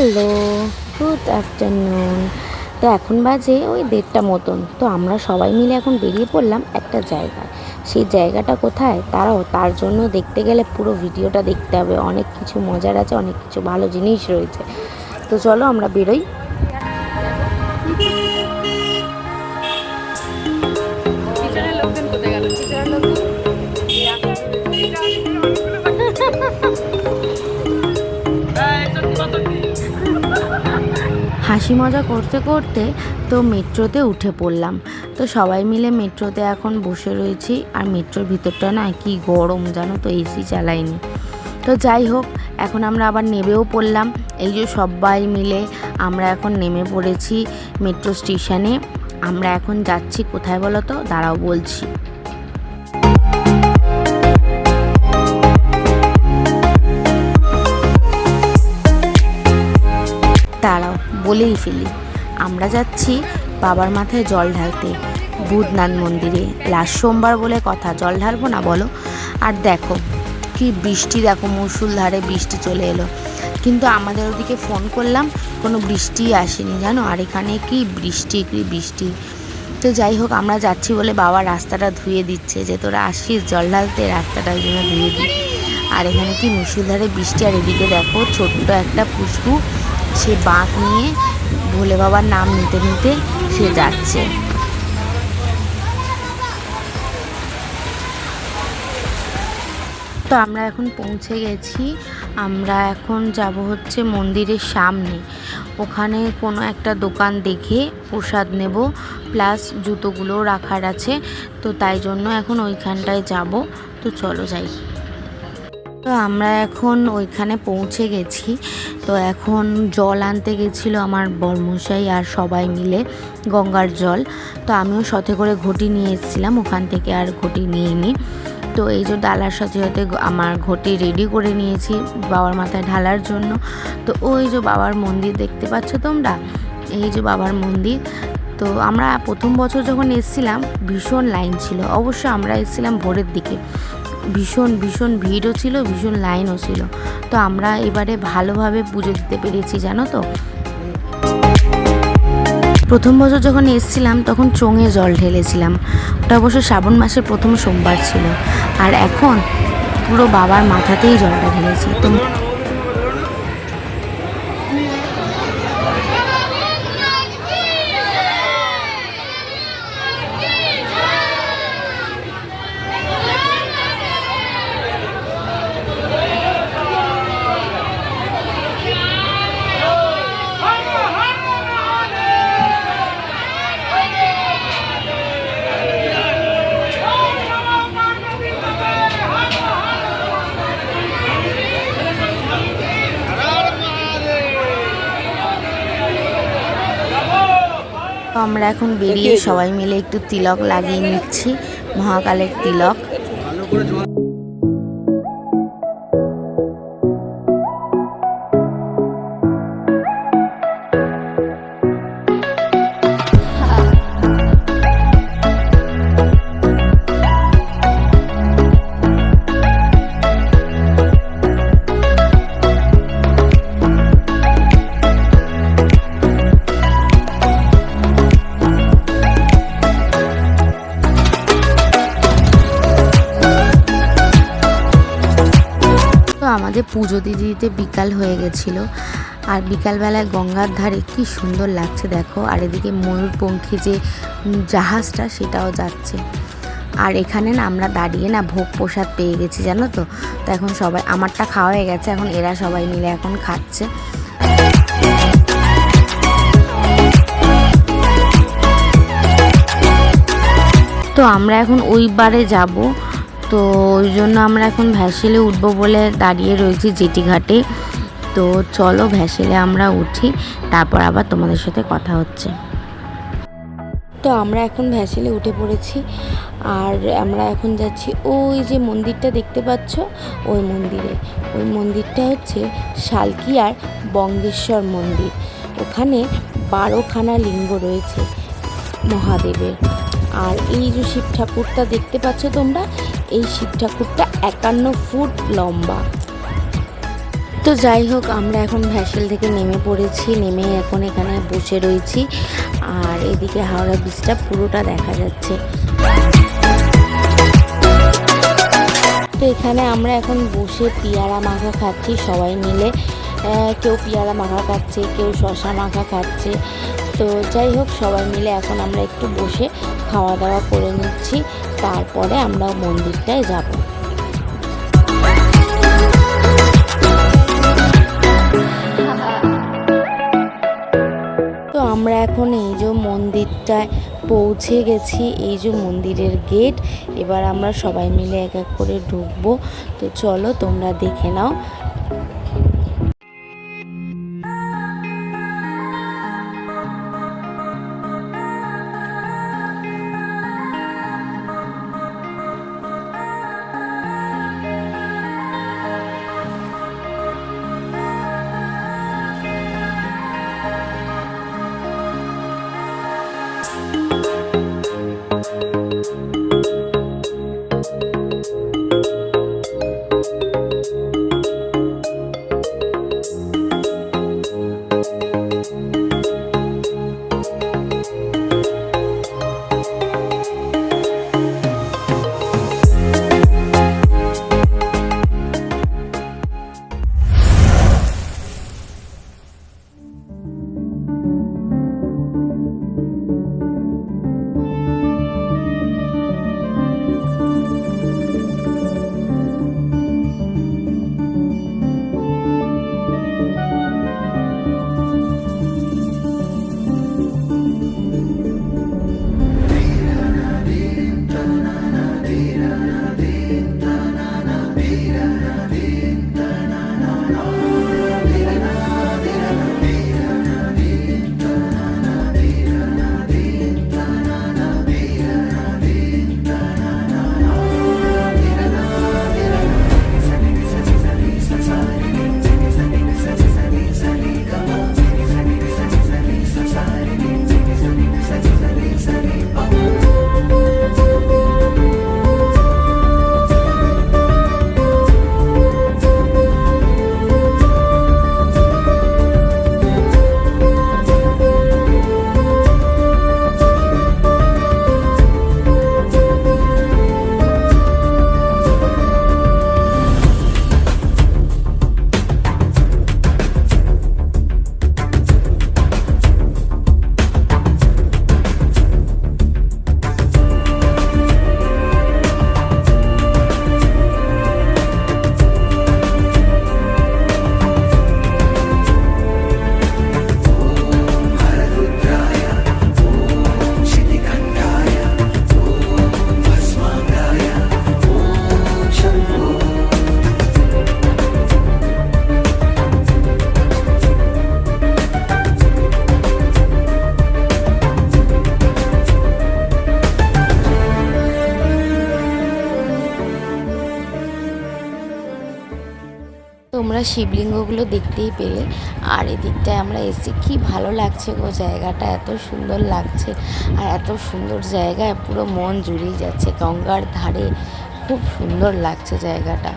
Hello, good afternoon. তো এখন বাজে ওই 1:30 মতন। তো আমরা সবাই মিলে এখন বেরিয়ে পড়লাম একটা জায়গায়। সেই জায়গাটা কোথায় তার জন্য দেখতে গেলে পুরো ভিডিওটা দেখতে হবে। অনেক কিছু মজার আছে, অনেক কিছু ভালো জিনিস রয়েছে। তো চলো আমরা বেরোই। হাসি মজা করতে করতে তো মেট্রোতে উঠে পড়লাম। তো সবাই মিলে মেট্রোতে এখন বসে রয়েছি। আর মেট্রোর ভিতরটা না কি গরম জানো তো, এসি চালাইনি। তো যাই হোক, এখন আমরা আবার নেমেও পড়লাম। এই যে সবাই মিলে আমরা এখন নেমে পড়েছি মেট্রো স্টেশনে। আমরা এখন যাচ্ছি কোথায় বলো তো, দাঁড়াও বলছি। দাঁড়াও বলেই ফেলি, আমরা যাচ্ছি বাবার মাথায় জল ঢালতে ভূতনাথ মন্দিরে। লাস্ট সোমবার বলে কথা, জল ঢালবো না বলো? আর দেখো কি বৃষ্টি, দেখো মুষলধারে বৃষ্টি চলে এলো। কিন্তু আমাদের ওদিকে ফোন করলাম, কোনো বৃষ্টি আসেনি জানো। আর এখানে কি বৃষ্টি। তো যাই হোক, আমরা যাচ্ছি বলে বাবা রাস্তাটা ধুয়ে দিচ্ছে, যে তোরা আসিস জল ঢালতে, রাস্তাটার জন্য ধুয়ে দিই। আর এখানে কি মুষলধারে বৃষ্টি। আর এদিকে দেখো ছোট্ট একটা পুষ্পু, সে বাঁক নিয়ে ভোলে বাবার নাম নিতে নিতে সে যাচ্ছে। তো আমরা এখন পৌঁছে গেছি। আমরা এখন যাব হচ্ছে মন্দিরের সামনে। ওখানে কোনো একটা দোকান দেখে প্রসাদ নেব, প্লাস জুতোগুলোও রাখার আছে। তো তাই জন্য এখন ওইখানটায় যাব। তো চলো যাই। তো আমরা এখন ওইখানে পৌঁছে গেছি। তো এখন জল আনতে গেছিলো আমার বরমশাই আর সবাই মিলে, গঙ্গার জল। তো আমিও সাথে করে ঘটি নিয়ে এসেছিলাম, ওখান থেকে আর ঘটি নিয়ে নিই। তো এই যে ডালার সাথে সাথে আমার ঘটি রেডি করে নিয়েছি বাবার মাথায় ঢালার জন্য। তো ওই যে বাবার মন্দির দেখতে পাচ্ছ তোমরা, এই যে বাবার মন্দির। তো আমরা প্রথম বছর যখন এসেছিলাম ভীষণ লাইন ছিল। অবশ্য আমরা এসেছিলাম ভোরের দিকে, ভীষণ ভিড়ও ছিল, ভীষণ লাইনও ছিল। তো আমরা এবারে ভালোভাবে পুজো দিতে পেরেছি জানো তো। প্রথম বছর যখন এসেছিলাম তখন চোঙে জল ঢেলেছিলাম, ওটা অবশ্য শ্রাবণ মাসের প্রথম সোমবার ছিল। আর এখন পুরো বাবার মাথাতেই জলটা ঢেলেছি। তো আমরা এখন বেরিয়ে সবাই মিলে একটু তিলক লাগিয়ে নিচ্ছি, মহাকালের তিলক। আমাদের পুজো দিতে দিতে বিকাল হয়ে গেছিলো। আর বিকালবেলায় গঙ্গার ধারে কি সুন্দর লাগছে দেখো। আর এদিকে ময়ূরপঙ্খী যে জাহাজটা সেটাও যাচ্ছে। আর এখানে না আমরা দাঁড়িয়ে না ভোগ প্রসাদ পেয়ে গেছি জানো তো। তো এখন সবাই, আমারটা খাওয়া হয়ে গেছে, এখন এরা সবাই মিলে এখন খাচ্ছে। তো আমরা এখন ওই বারে যাব। তো ওই জন্য আমরা এখন ভ্যাসেলে উঠবো বলে দাঁড়িয়ে রয়েছি জেটি ঘাটে। তো চলো ভ্যাসেলে আমরা উঠি, তারপর আবার তোমাদের সাথে কথা হচ্ছে। তো আমরা এখন ভ্যাসেলে উঠে পড়েছি। আর আমরা এখন যাচ্ছি ওই যে মন্দিরটা দেখতে পাচ্ছ, ওই মন্দিরটা হচ্ছে শালকিয়ার বঙ্গেশ্বর মন্দির। ওখানে 12খানা লিঙ্গ রয়েছে মহাদেবের। আর এই যে শিব ঠাকুরটা দেখতে পাচ্ছ তোমরা, এই শিব ঠাকুরটা 51 ফুট লম্বা। তো যাই হোক, আমরা এখন ভ্যাসেল থেকে নেমে পড়েছি, নেমে এখন এখানে বসে রয়েছি। আর এদিকে হাওড়া ব্রিজটা পুরোটা দেখা যাচ্ছে। তো এখানে আমরা এখন বসে পেয়ারা মাখা খাচ্ছি সবাই মিলে। কেউ পেয়ারা মাখা খাচ্ছে, কেউ শশা মাখা খাচ্ছে। তো যাই হোক, সবাই মিলে এখন আমরা একটু বসে খাওয়া দাওয়া করে নিচ্ছি, তারপরে আমরা মন্দিরটায় যাব। তো আমরা এখন এই যে মন্দিরটায় পৌঁছে গেছি, এই যে মন্দিরের গেট। এবার আমরা সবাই মিলে এক এক করে ঢুকবো। তো চলো তোমরা দেখে নাও। তোমরা শিবলিঙ্গগুলো দেখতেই পেলে। আর এদিকটায় আমরা এসে কি ভালো লাগছে গো, জায়গাটা এত সুন্দর লাগছে। আর এত সুন্দর জায়গায় পুরো মন জুড়িয়ে যাচ্ছে, গঙ্গার ধারে খুব সুন্দর লাগছে জায়গাটা।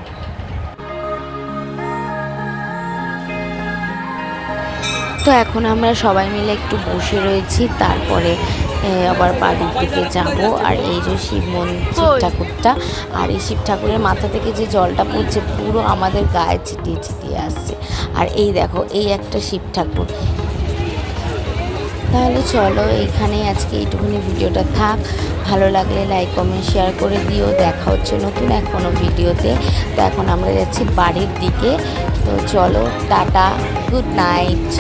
তো এখন আমরা সবাই মিলে একটু বসে রয়েছি, তারপরে আবার বাড়ির দিকে যাব। আর এই যে শিব ঠাকুরটা, আর এই শিব ঠাকুরের মাথা থেকে যে জলটা পড়ছে পুরো আমাদের গায়ে ছিটিয়ে ছিটিয়ে আসছে। আর এই দেখো, এই একটা শিব ঠাকুর। তাহলে চলো এইখানেই আজকে এইটুকুনি ভিডিওটা থাক। ভালো লাগলে লাইক কমেন্ট শেয়ার করে দিও। দেখা হচ্ছে নতুন এক কোনো ভিডিওতে। তো এখন আমরা যাচ্ছি বাড়ির দিকে। তো চলো, টাটা, গুড নাইট।